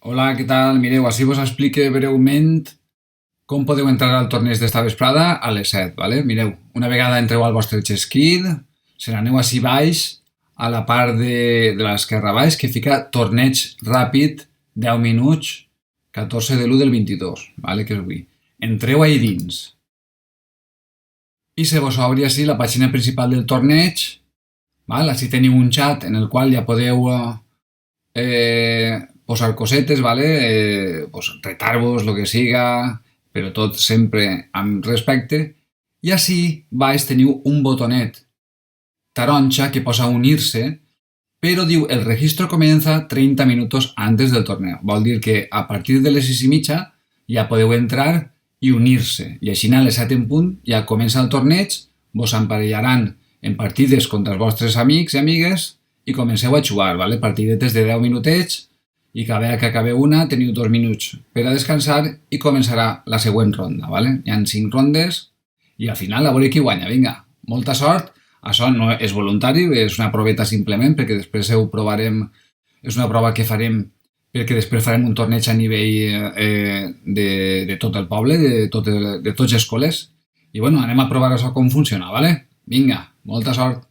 Hola, què tal? Mireu, així vos explique breument com podeu entrar al torneig d'esta vesprada a les 7, ¿vale? Mireu, una vegada entreu al vostre Cheskid, se n'aneu així baix, a la part de l'esquerra baix, que fica torneig ràpid, 10 minuts, 14 de l'1 del 22, ¿vale? Que és avui. Entreu ahí dins. I se vos obri així la pàgina principal del torneig, ¿vale? Així teniu un xat en el qual ja podeu posar cosetes, ¿vale? Pues retar-vos, lo que siga, però tot sempre amb respecte. I així baix teniu un botonet taronja que posa unir-se, però diu el registro comienza 30 minutos antes del torneo. Vol dir que a partir de les 6:30 ja podeu entrar i unir-se. I així a les 7 en punt ja comença el torneig, vos emparellaran en partides contra els vostres amics i amigues i comenceu a jugar, ¿vale? Partidetes de 10 minutets i cada vegada que acabeu una teniu 2 minuts per a descansar i començarà la següent ronda, ¿vale? Hi ha 5 rondes i al final a veure qui guanya. Vinga, molta sort. Això no és voluntari, és una proveta simplement perquè després ho provarem, és una prova que farem perquè després farem un torneig a nivell de tot el poble, de tots els col·les i bueno, anem a provar això com funciona, ¿vale? Vinga, molta sort.